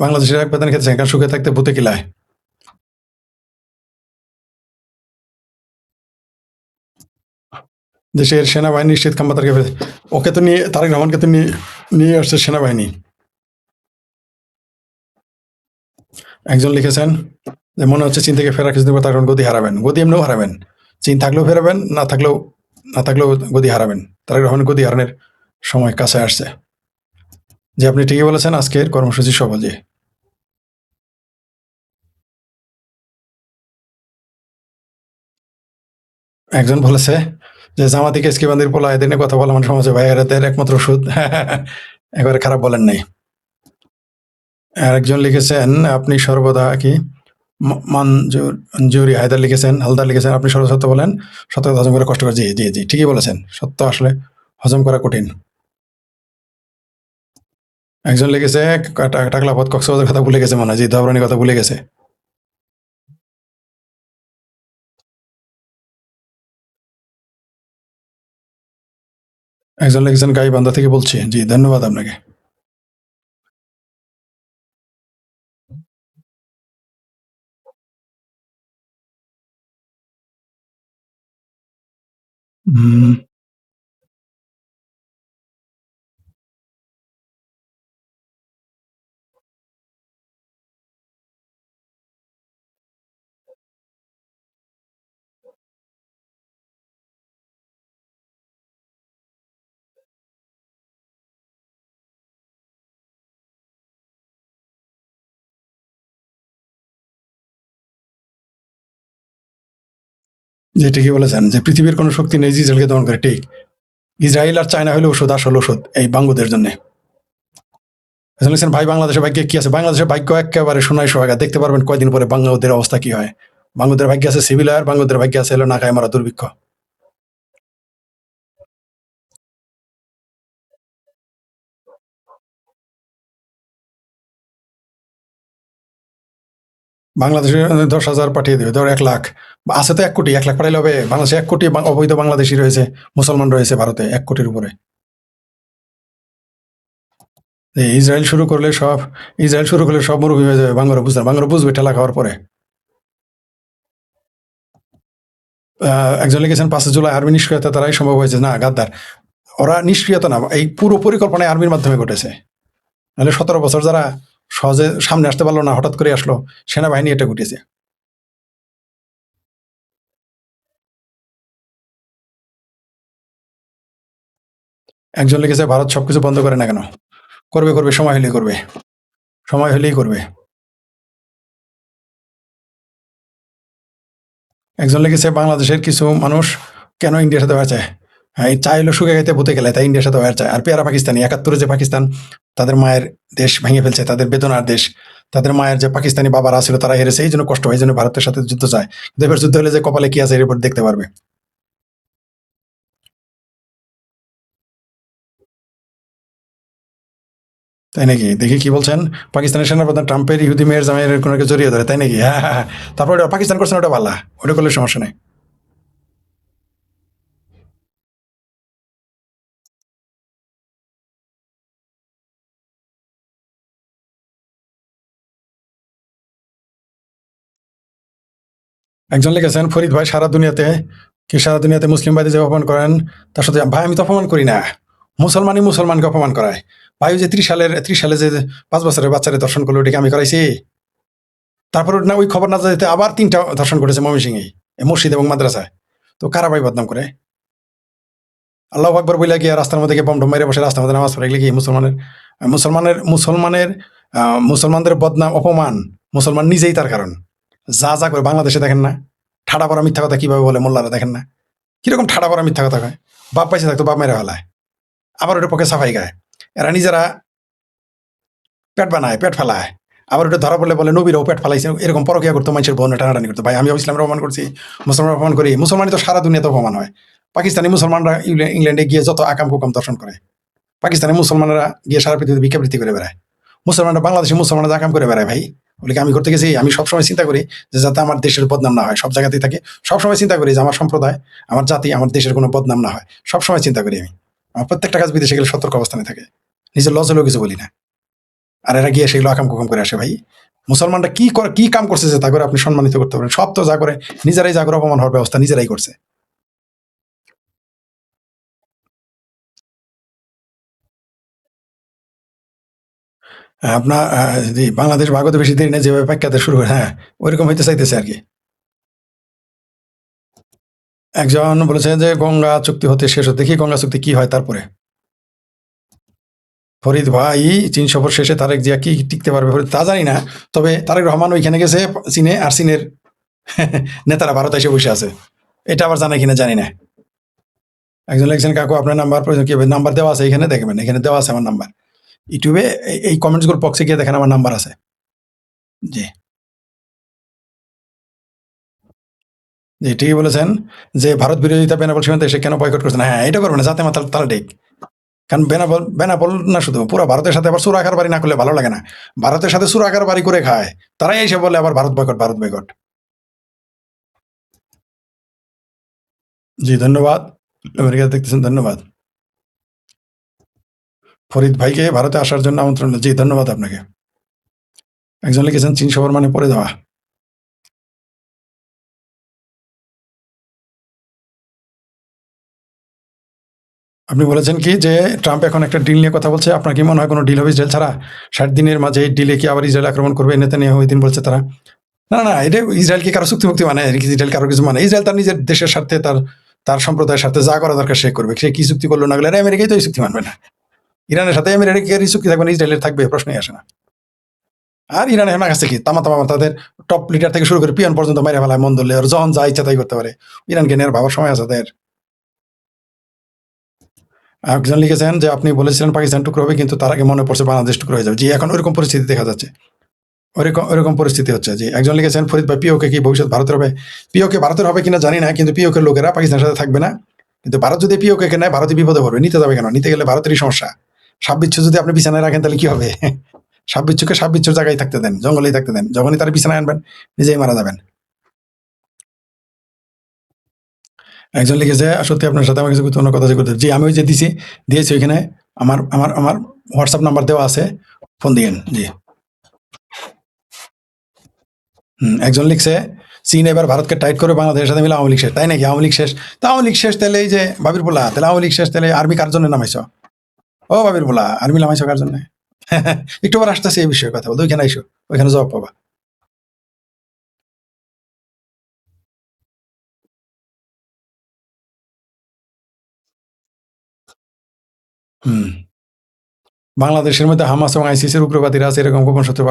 বাংলাদেশের এক বেতন খেতেছেন, কারণ সুখে থাকতে ভূতে কিলায়। দেশের সেনাবাহিনী নিশ্চিত খাম্বাতারকে ওকে তো নিয়ে, তারেক রহমানকে তো নিয়ে আসছে সেনাবাহিনী। একজন লিখেছেন যে মনে হচ্ছে চীন থেকে ফেরা কিছুদিন পর তার গদি হারাবেন। গদি এমনিও হারাবেন, চীন থাকলেও ফেরাবেন, না থাকলেও গদি হারাবেন। তারেক রহমান গদি হারানোর সময় কাছে আসছে। যে আপনি ঠিকই বলেছেন, আজকের কর্মসূচি সফল। জি। একজন বলেছে যে জামাতিকে এসকিবান্দির পোলা এদের নিয়ে কথা বলা মানে সমাজে ভাই এদের একমাত্র ওষুধ। এবারে খারাপ বলেন নাই। আর একজন লিখেছেন আপনি সর্বদা কি মঞ্জুরি হায়দার লিখেছেন, হালদার লিখেছেন আপনি সর্বদা সত্য বলেন, সত্য কথা হজম করে কষ্ট করে। জি জি জি, ঠিকই বলেছেন, সত্য আসলে হজম করা কঠিন। একজন লিখেছে টাকলা পথ কক্সবাজার কথা ভুলে গেছে মনে হয়। জি, ধবরানির কথা ভুলে গেছে। একজন লিখেছেন গাইবান্ধা থেকে বলছি। জি, ধন্যবাদ আপনাকে। হুম, জি, ঠিকই বলেছেন যে পৃথিবীর কোনো শক্তি নেই যে ইসরায়েলকে দমন করে। ঠিক, ইসরায়েল আর চায়না হলে ওষুধ, আসল ওষুধ এই বাঙ্গুদের জন্য। ভাই বাংলাদেশের ভাগ্যে কি আছে? বাংলাদেশের ভাগ্য একেবারে সোনায় সোহাগা। দেখতে পারবেন কয়দিন পরে বাঙ্গুদের অবস্থা কি হয়। বাঙ্গুদের ভাগ্যে আছে সিভিল ওয়ার, বাঙ্গুদের ভাগ্যে আছে হলো নাকায় মারা দুর্ভিক্ষ। বাংলাদেশে 10,000 পাঠিয়ে দেবে, ধর 1 লাখ। আছে তো 1 কোটি, 1 লাখ পাঠাইলে হবে? বাংলাদেশে 1 কোটি অবৈধ বাংলাদেশি রয়েছে, মুসলমান রয়েছে ভারতে 1 কোটির উপরে। ইসরায়েল শুরু করলে সব মরুভূমি হয়ে যাবে, বাংলা বুঝবে ঠেলা খাওয়ার পরে। একজন লিখেছেন 5 জুলাই আর্মি নিষ্ক্রিয়তা দ্বারাই সম্ভব হয়েছে। না গাদ্দার, ওরা নিষ্ক্রিয়তা না, এই পুরো পরিকল্পনা আর্মির মাধ্যমে ঘটেছে। নাহলে 17 বছর যারা সহজে সামনে আসতে পারলো না, হঠাৎ করে আসলো, সেনাবাহিনী এটা ঘটেছে। একজন লিখেছে ভারত সবকিছু বন্ধ করে না কেন? করবে, সময় হলেই করবে। একজন লিখেছে বাংলাদেশের কিছু মানুষ কেন ইন্ডিয়ার সাথে হয়ে চায়? হ্যাঁ, চাইলো সুখে খাইতে ভূতে গেলে, তাই ইন্ডিয়ার সাথে হয়ে চায়। আর পেয়ারা পাকিস্তানি 71-এ যে পাকিস্তান তাদের মায়ের দেশ ভেঙে ফেলছে, তাদের বেদনার দেশ, তাদের মায়ের যে পাকিস্তানি বাবারা ছিল তারা হেরেছে, এই জন্য কষ্ট হয়, এই জন্য ভারতের সাথে যুদ্ধ চায়। কিন্তু এবার যুদ্ধ হলে যে কপালে কি আছে এর উপর দেখতে পারবে। তাই নাকি? দেখি কি বলছেন। পাকিস্তানের সেনাপ্রধান ট্রাম্পের ইহুদি মেয়ের জামাইয়ের কোনো জড়িয়ে ধরে, তাই নাকি? হ্যাঁ। তারপর ওটা পাকিস্তান করছে না, ওটা ভাল্লা, ওটা করলে সমস্যা নেই। একজন লিখেছেন ফরিদ ভাই সারা দুনিয়াতে মুসলিম ভাইদের যে অপমান করেন তার সাথে, ভাই আমি তো অপমান করি না, মুসলমানই মুসলমানকে অপমান করায়। ভাই ওই যে 30 সালে যে 5 বছরের বাচ্চারে দর্শন করলো, ওটাকে আমি করাইছি? তারপর না ওই খবর না যেতে আবার 3টা ধর্ষণ করেছে ময়মনসিংহে, মসজিদ এবং মাদ্রাসায়। তো কারা ভাই বদনাম করে? আল্লাহ আকবর বইলা গিয়ে রাস্তার মধ্যে বম মেরে বসে রাস্তার মধ্যে নামাজ পড়ে গেলে কি মুসলমানদের বদনাম অপমান মুসলমান নিজেই তার কারণ। যা করে বাংলাদেশে দেখেন না, ঠাডা পড়া মিথ্যা কথা কিভাবে বলে মোল্লারা, দেখেন না কিরকম ঠাডা পড়া মিথ্যা কথা কয়। বাপ পাইছে থাকতো বাপ মেরে ফেলায়, আবার ওটা পক্ষে সাফাই গায়। এরা নিজেরা পেট বানায়, পেট ফেলায়, আবার ওটা ধরা পড়লে বলে নবীরাও পেট ফেলাইছে, এরকম পরকিয়া করতো, মানুষের বোন টানাটানি করতো। ভাই আমি ইসলামের অপমান করছি, মুসলমান অপমান করি? মুসলমানই তো সারা দুনিয়াতে অপমান হয়। পাকিস্তানি মুসলমানরা ইংল্যান্ডে গিয়ে যত আকাম কুকাম দর্শন করে, পাকিস্তানি মুসলমানরা গিয়ে সারা পৃথিবীতে ভিক্ষাবৃত্তি করে বেড়ায়, মুসলমানরা বাংলাদেশি মুসলমানরা আকাম করে বেড়ায়। ভাই বলে আমি করতে গেছি, আমি সবসময় চিন্তা করি যে যাতে আমার দেশের বদনাম না হয়, সব জায়গাতেই থাকে, সবসময় চিন্তা করি যে আমার সম্প্রদায়, আমার জাতি, আমার দেশের কোনো বদনাম না হয়, সবসময় চিন্তা করি আমি। আমার প্রত্যেকটা কাজ বিদেশে গেলে সতর্ক অবস্থানে থাকে, নিজের লজ হলেও কিছু বলি না। আর এরা গিয়ে সেগুলো আকাম কুকাম করে আসে। ভাই মুসলমানরা কি কাম করছে যে তা করে আপনি সম্মানিত করতে পারেন? সব তো যা করে নিজেরাই, যা করে অপমান হওয়ার ব্যবস্থা নিজেরাই করছে। আপনার জি, বাংলাদেশ ভাগত বেশি দেরি না, যেভাবে প্যাক্কাতে শুরু করে, হ্যাঁ ওইরকম হইতে চাইতেছে আর কি। একজন বলেছে যে গঙ্গা চুক্তি হতে শেষ হতে, দেখি গঙ্গা চুক্তি কি হয় তারপরে। ফরিদ ভাই চীন সফর শেষে তারেক জিয়া কি টিকতে পারবে তা জানি না, তবে তারেক রহমান ওইখানে গেছে চীনে, আর চীনের নেতারা ভারত এসে বসে আছে, এটা আবার জানা কিনা জানি না। একজন লিখছেন কাকু আপনার নাম্বার প্রয়োজন কি? নাম্বার দেওয়া আছে এখানে, দেখবেন এখানে দেওয়া আছে আমার নাম্বার, ইউটিউবে এই কমেন্টস গুলো বক্সে গিয়ে দেখেন আমার নাম্বার আছে। জি জি, ঠিকই বলেছেন যে ভারত বিরোধিতা বেনাপোল সীমান্তে এসে কেন বয়কট করছে না। হ্যাঁ, এটা করবে না, যাতে মাতাল তালা ঠিক। কারণ বেনাপোল না শুধু, পুরো ভারতের সাথে আবার চুরাকার বাড়ি না করলে ভালো লাগে না। ভারতের সাথে চুরাকার বাড়ি করে খায়, তারাই এসে বলে আবার ভারত বয়কট, ভারত বয়কট। জি ধন্যবাদ, আমেরিকা দেখতেছেন, ধন্যবাদ। ফরিদ ভাইকে ভারতে আসার জন্য আমন্ত্রণ। জি ধন্যবাদ আপনাকে। একজন লিখেছেন চীন সফর মানে পড়ে যাওয়া। আপনি বলেছেন কি যে ট্রাম্প এখন একটা ডিল নিয়ে কথা বলছে, আপনার কি মনে হয় কোনো ডিল হবে ইসরায়েল ছাড়া? 60 দিনের মাঝে এই ডিলে কি আবার ইসরায়েল আক্রমণ করবে? নেতানিয়াহু ওই দিন বলছে তারা। না, এটা ইসরায়েল কি কারো চুক্তি মুক্তি মানে? ইসরায়েল কারো কিছু মানে? ইসরায়েল তার নিজের দেশের স্বার্থে, তার সম্প্রদায়ের স্বার্থে যা করা দরকার সে করবে। সে কি চুক্তি করলো না গেলে, আমেরিকাই তো এই চুক্তি মানবে না। ইরানের সাথে আমেরিকার চুক্তি থাকবে না, ইসরায়েলের থাকবে, প্রশ্নই আসে না। আর ইরান এখন কাছে কি তামা তাদের টপ লিডার থেকে শুরু করে পিয়ন পর্যন্ত মেরে ফেলায়, মন ধরলে, আর যখন যা ইচ্ছা তাই করতে পারে। ইরানকে নিয়ে ভাবার সময় আছে তাদের। একজন লিখেছেন যে আপনি বলেছিলেন পাকিস্তান টুকরো হবে, কিন্তু তার আগে মনে পড়ছে বাংলাদেশ টুকরো হয়ে যাবে। জি, এখন ওইরকম পরিস্থিতি দেখা যাচ্ছে, ওইরকম পরিস্থিতি হচ্ছে। যে একজন লিখেছেন ফরিদ ভাই পিওকে কি ভবিষ্যৎ ভারতের হবে? পিওকে ভারতের হবে কিনা জানি না, কিন্তু পিওকে লোকেরা পাকিস্তানের সাথে থাকবে না। কিন্তু ভারত যদি পিওকে নেয়, ভারতে বিপদে পড়বে। নিতে যাবে কেন? নিতে গেলে ভারতেরই সমস্যা। সাপ বিচ্ছু যদি আপনি বিছানায় রাখেন তাহলে কি হবে? সাপ বিচ্ছুকে সাপ বিচ্ছুর জায়গায় থাকতে দেন, জঙ্গলেই থাকতে দেন। যখনই তার বিছানায় আনবেন নিজেই মারা যাবেন। একজন লিখেছে সত্যি আপনার সাথে আমার কিছু গুরুত্বপূর্ণ কথা করতে। জি, আমি ওই যে দিয়েছি ওইখানে আমার আমার আমার হোয়াটসঅ্যাপ নাম্বার দেওয়া আছে, ফোন দিয়েন। জি। একজন লিখছে চীন এবার ভারতকে টাইট করে বাংলাদেশের সাথে মিলে আওয়ামী লীগ শেষ। তাই নাকি? আওয়ামী লীগ শেষ? তা আওয়ামী লীগ শেষ তাহলে এই যে বাবির পোলা, তাহলে আওয়ামী লীগ শেষ, তাহলে আর্মি কার জন্য নামাইছ? ও বাবির পোলা, আর্মি নামাইছ কার জন্য? একটু পর আসতেছে এই বিষয়ে কথা বলতে, ওইখানে আইসো, ওইখানে জবাব পাবা। হুম। বাংলাদেশের মধ্যে হামাস এবং আইসিসির উগ্রবাদীরা আছে, এরকম গোপন সূত্র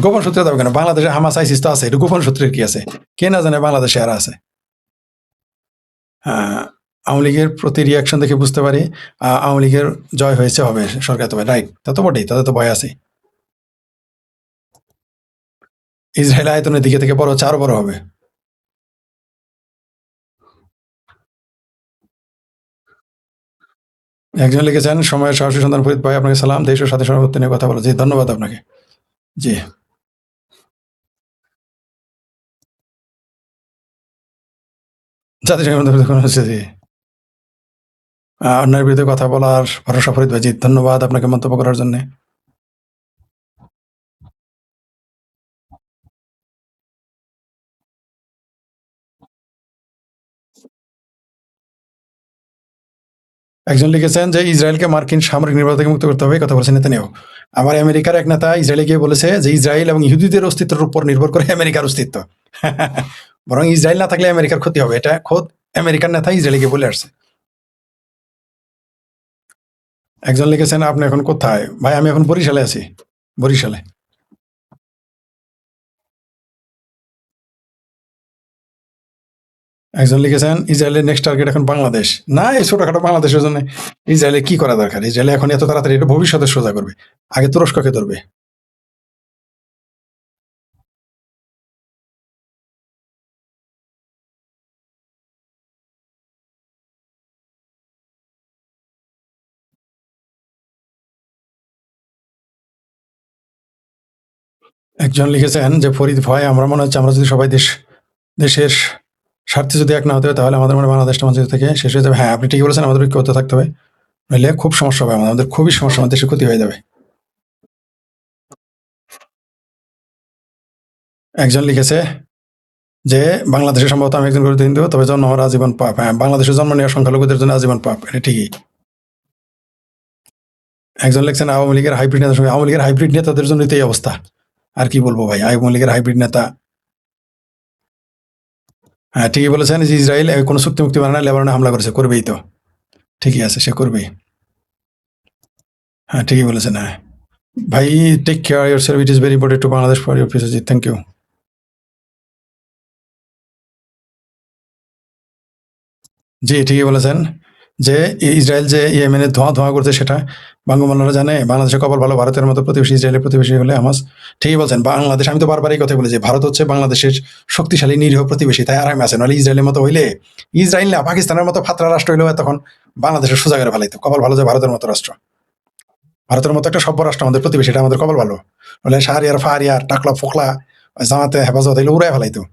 গোপন সূত্রে দেবো কেন? বাংলাদেশে হামাস আইসিস তো আছে, এটা গোপন সূত্রের কি আছে? কে না জানে বাংলাদেশে আর আছে। আওয়ামী লীগের প্রতি রিয়াকশন দেখে বুঝতে পারি আওয়ামী লীগের জয় হয়েছে, হবে সরকার, তবে রাইট, তা তো বটেই, তাদের তো ভয় আছে। ইসরায়েল আয়তনের দিকে থেকে বড় হচ্ছে, আরো বড় হবে। একজন লিখেছেন সময়ের সাহসী সন্ধান ফরিদ ভাই, আপনাকে সালাম, দেশ ও সাথে সর্বত্র নিয়ে কথা বলো। জি, ধন্যবাদ আপনাকে। জি। জাতিসংঘের মধ্যে কোনো হচ্ছে, জি। অন্যের বিরুদ্ধে কথা বলার ভরসা ফরিদ ভাই, জি ধন্যবাদ আপনাকে মন্তব্য করার জন্য। একজন লিখেছেন যে ইসরায়েলকে মার্কিন সামরিক নির্ভর থেকে মুক্ত করতে হবে, কথা বলেছেন নেতানিয়াহু। আবার আমেরিকার এক নেতা ইসরায়েলে গিয়ে বলেছে যে ইসরায়েল এবং ইহুদিদের অস্তিত্বের উপর নির্ভর করে আমেরিকার অস্তিত্ব। বরং ইসরায়েল না থাকলে আমেরিকার ক্ষতি হবে, এটা খোদ আমেরিকার নেতা ইসরায়েলে গিয়ে বলে আসছে। একজন লিখেছেন আপনি এখন কোথায়? ভাই আমি এখন বরিশালে আছি, বরিশালে। একজন লিখেছেন ইসরায়েলের নেক্সট টার্গেট এখন বাংলাদেশ। না, এই ছোটখাটো বাংলাদেশের জন্য ইসরায়েলে কি করা দরকার? ইসরায়েল এখন এত তাড়াতাড়ি এটা ভবিষ্যতে সোজা করবে, আগে তুরস্ককে ধরবে। একজন লিখেছেন যে ফরিদ ভাই, আমরা মনে হচ্ছে আমরা যদি সবাই দেশের স্বার্থে যদি এক না হতে হয়, তাহলে আমাদের মনে বাংলাদেশটা মাঝে থেকে শেষ হয়ে যাবে। হ্যাঁ, আপনি ঠিকই বলেছেন, আমাদের ঐক্যবদ্ধ থাকতে হবে, নইলে খুব সমস্যা হবে, আমাদের খুবই সমস্যা, আমাদের দেশের ক্ষতি হয়ে যাবে। একজন লিখেছে যে বাংলাদেশে সম্ভবত আমি একজন গুরুত্ব হিন্দু, তবে জন্ম হওয়ার আজীবন পাপ। হ্যাঁ, বাংলাদেশে জন্ম নেওয়া সংখ্যালঘুদের জন্য আজীবন পাপ, এটা ঠিকই। একজন লিখছেন আওয়ামী লীগের হাইব্রিড নেতার সঙ্গে, আওয়ামী লীগের হাইব্রিড নেতাদের জন্য তো এই অবস্থা। আর কি বলবো ভাই, আওয়ামী লীগের হাইব্রিড নেতা। হ্যাঁ, ঠিকই বলেছেন যে ইসরায়েল কোনো চুক্তি মুক্তি মানে না, লেবাননে হামলা করেছে, করবেই তো, ঠিকই আছে, সে করবেই। হ্যাঁ, ঠিকই বলেছেন। হ্যাঁ ভাই, take care yourself, it is very important to Bangladesh for your future. জি, থ্যাংক ইউ। জি, ঠিকই বলেছেন যে ইসরায়েল যে ইয়েমেনে ধোঁয়া ধোঁয়া করছে, সেটা বঙ্গবন্ধুরা জানে। বাংলাদেশের কপাল ভালো, ভারতের মতো প্রতিবেশী, ইসরায়েলের প্রতিবেশী হলে হামাস। ঠিকই বলছেন, বাংলাদেশ, আমি তো বারবার এই কথা বলেছি, ভারত হচ্ছে বাংলাদেশের শক্তিশালী নিরীহ প্রতিবেশী, তাই আরামে আছে। নাহলে ইসরায়েলের মতো হইলে, ইসরায়েল না পাকিস্তানের মতো ফাতরা রাষ্ট্র হইলেও তখন বাংলাদেশের সোজা করে ফেলাইতো। কপাল ভালো যে ভারতের মতো রাষ্ট্র, ভারতের মতো একটা সভ্য রাষ্ট্র আমাদের প্রতিবেশী, এটা আমাদের কপাল ভালো। নাহলে শাহরিয়ার ফাহারিয়ার টাকলা ফোকলা জামাতে হেফাজত এগুলো উড়াই ফেলাইতো।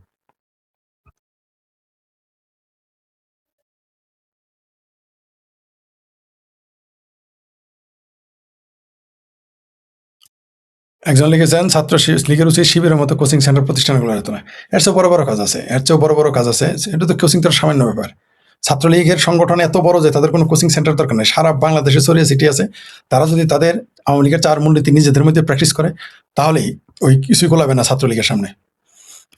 একজন লিখেছেন ছাত্র লীগের উচিত শিবিরের মতো কোচিং সেন্টার প্রতিষ্ঠানগুলো হতো না। এর চেয়ে বড় বড় কাজ আছে, এর চেয়েও বড় বড় কাজ আছে। এটা তো কোচিং তো সামান্য ব্যাপার। ছাত্রলীগের সংগঠন এত বড় যে তাদের কোনো কোচিং সেন্টার দরকার নেই, সারা বাংলাদেশে ছড়িয়ে ছিটিয়ে আছে। তারা যদি তাদের আওয়ামী লীগের চার মূলনীতি নিজেদের মধ্যে প্র্যাকটিস করে, তাহলেই ওই কিছুই কোলাবে না ছাত্রলীগের সামনে।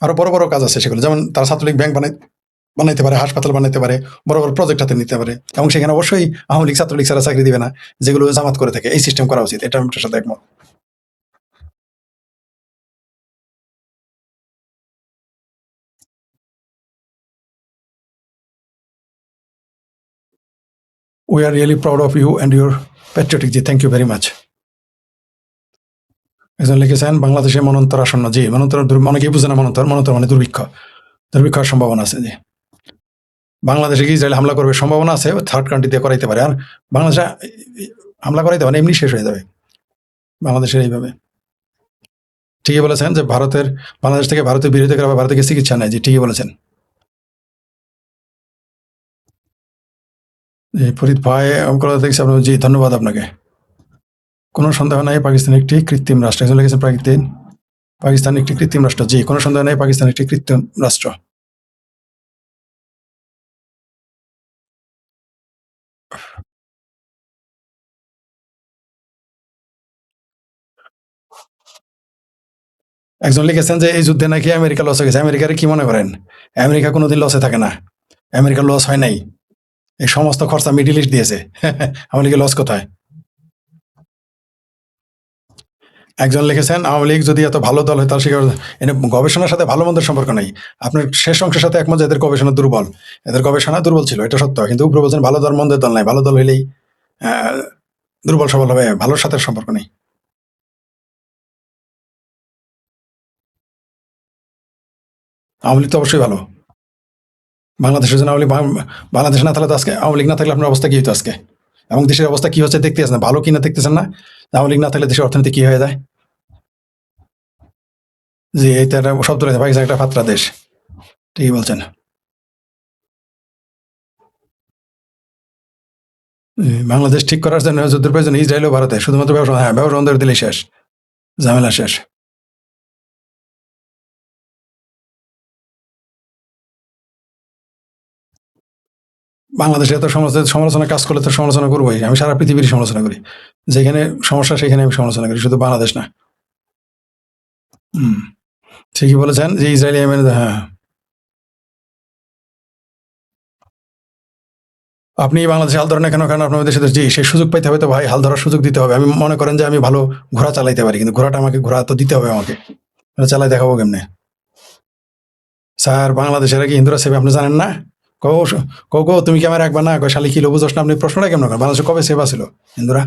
আরো বড় বড় কাজ আছে সেগুলো, যেমন তারা ছাত্রলীগ ব্যাংক বানাইতে পারে, হাসপাতাল বানাইতে পারে, বড় বড় প্রজেক্ট হাতে নিতে পারে, এবং সেখানে অবশ্যই আওয়ামী লীগ ছাত্রলীগ ছাড়া চাকরি দিবে না, যেগুলো জামাত করে থাকে। এই সিস্টেম করা উচিত, এটা আমার সাথে একমত। We are really proud of you and your patriotic. জি, থ্যাংক ইউ ভেরি মাচ। একজন লিখেছেন বাংলাদেশে মনন্তর আসন্ন। জি, মনন্তর অনেকেই বুঝে না, মনন্তর মানে দুর্ভিক্ষ, দুর্ভিক্ষ হওয়ার সম্ভাবনা আছে। জি, বাংলাদেশে কি ইসরায়েল হামলা করবে, সম্ভাবনা আছে, থার্ড কান্ট্রি দিয়ে করাইতে পারে। আর বাংলাদেশে হামলা করাইতে পারে, এমনি শেষ হয়ে যাবে বাংলাদেশের এইভাবে। ঠিকই বলেছেন যে বাংলাদেশ থেকে ভারতের বিরোধী করা, ভারত থেকে চিকিৎসা নেয়। জি, ঠিকই বলেছেন। ফরিদ ভাই, দেখছি আপনার, জি ধন্যবাদ আপনাকে। কোনো সন্দেহ নাই পাকিস্তান একটি কৃত্রিম রাষ্ট্র। একজন লিখেছেন পাকিস্তান একটি কৃত্রিম রাষ্ট্র। জি, কোনো সন্দেহ নাই পাকিস্তান একটি কৃত্রিম রাষ্ট্র। একজন লিখেছেন যে এই যুদ্ধে নাকি আমেরিকা লস হয়ে গেছে। আমেরিকার কি মনে করেন? আমেরিকা কোনোদিন লসে থাকে না। আমেরিকার লস হয় নাই। এই সমস্ত খরচা মিডিল ইস্ট দিয়েছে। আওয়ামী লীগের লস কোথায়? একজন লিখেছেন আওয়ামী লীগ যদি এত ভালো দল হয় তাহলে এনে গবেষণার সাথে ভালো মন্দের সম্পর্ক নেই। আপনার শেষ অংশের সাথে একমত যে এদের গবেষণা দুর্বল। এদের গবেষণা দুর্বল ছিল, এটা সত্য। কিন্তু উপরে বলছেন ভালো দল মন্দের দল নাই। ভালো দল হইলেই দুর্বল সবল হবে, ভালোর সাথে সম্পর্ক নেই। আওয়ামী লীগ তো অবশ্যই ভালো। বাংলাদেশের জন্য বাংলাদেশ না থাকলে তো আজকে আওয়ামী লীগ না থাকলে আপনার অবস্থা কি হতো আজকে? এবং দেশের অবস্থা কি হচ্ছে দেখতে আসেন, ভালো কিনা দেখতেছেন না? আওয়ামী লীগ না থাকলে দেশের অর্থনীতি কি হয়ে যায়? জি, এইটা একটা শব্দ রয়েছে, পাকিস্তান একটা ফাত্রা দেশ। ঠিকই বলছেন। বাংলাদেশ ঠিক করার জন্য যুদ্ধের প্রয়োজন ইসরায়েল ও ভারতে। শুধুমাত্র ব্যবসা, হ্যাঁ, ব্যবসা বন্ধ করে দিলেই শেষ, ঝামেলা শেষ। বাংলাদেশে এত সমালোচনা কাজ করলে তো সমালোচনা করবোই। আমি সারা পৃথিবীর সমালোচনা করি। যেখানে সমস্যা সেখানে আমি সমালোচনা করি, শুধু বাংলাদেশ না। হুম, ঠিকই বলেছেন যে ইসরায়েলি হ্যাঁ। আপনি বাংলাদেশে হাল ধরেন না কেন? কারণ আপনার দেশে জি সেই সুযোগ পাইতে হবে তো ভাই, হাল ধরার সুযোগ দিতে হবে। আমি মনে করেন যে আমি ভালো ঘোড়া চালাইতে পারি, কিন্তু ঘোড়া তো দিতে হবে আমাকে। চালাই দেখাবো কেমনে? স্যার, বাংলাদেশের কি হিন্দুরা সেবে আপনি জানেন না? কও কও তুমি কি আমার একবার না কয় শালি কিলো বুঝোস না? আপনি প্রশ্নটা কেমন করেন? বাংলাদেশে কবে সেবা ছিল হিন্দুরা?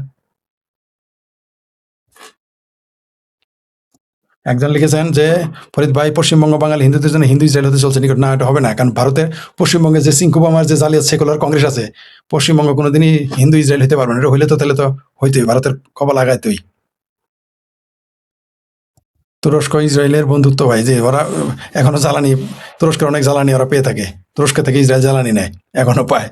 একজন লিখেছেন যে ফরিদ ভাই, পশ্চিমবঙ্গ বাঙালি হিন্দুদের জন্য হিন্দু ইসরায়েল হতে চলছে নিকট। না, এটা হবে না। কারণ ভারতের পশ্চিমবঙ্গে যে সিংকুবামার যে জালিয়াত সেকুলার কংগ্রেস আছে, পশ্চিমবঙ্গ কোনোদিনই হিন্দু ইসরায়েল হতে পারবে না। এটা হইলে তো তাহলে তো হইতোই, ভারতের কপাল লাগাইতোই। তুরস্ক ইসরায়েলের বন্ধুত্ব ভাই, যে ওরা এখনো জ্বালানি, তুরস্কের অনেক জ্বালানি ওরা পেয়ে থাকে। তুরস্ক থেকে ইসরায়েল জ্বালানি নেয়, এখনো পায়।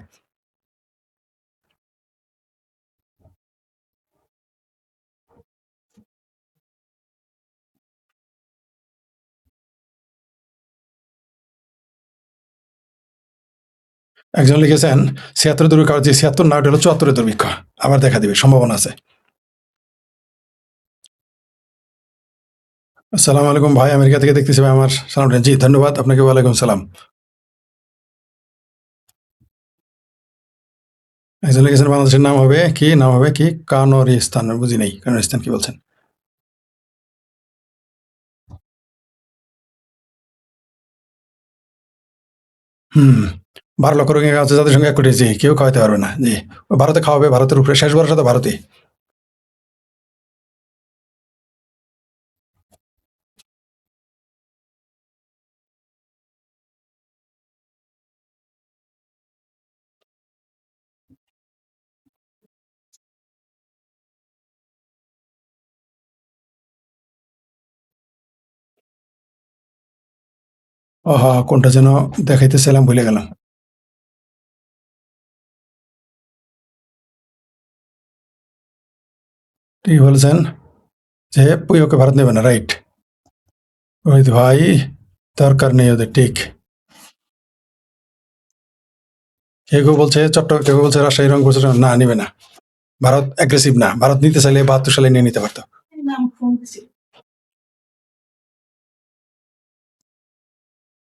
একজন লিখেছেন ৭৬ দুর্ভিক্ষ, যে ৭৬ না, ওটা হলো ৭৪ দুর্ভিক্ষ আবার দেখা দিবে, সম্ভাবনা আছে। আসসালামু আলাইকুম ভাই, আমেরিকা থেকে দেখতেছি ভাই আমার সালামটা। জি, ধন্যবাদ আপনাকে। ওয়ালাইকুম সালাম। একজন লিখেছেন বাংলাদেশের নাম হবে কি? নাম হবে কি? কানরিস্তান। বুঝি নেই কানরিস্তান কি বলছেন? হুম, ১২ লক্ষ রোহিঙ্গা আছে যাদের সঙ্গে ১ কোটি। জি, কেউ খাওয়াতে পারবে না। জি, ভারতে খাওয়াবে, ভারতের উপরে শেষ ভরসা তো ভারতে। কোনটা যেন দেখাইতেছিলাম, ভুলে গেলাম। ঠিক বলেছেন যে ওকে ভারত নেবে না, রাইট। রোহিত ভাই, দরকার নেই ওদের, ঠিক। কেউ বলছে কেউ বলছে রাজশাহী, রংপুর, না নিবে না। ভারত অ্যাগ্রেসিভ না, ভারত নিতে চাইলে ৭২ সালে নিয়ে নিতে পারতো।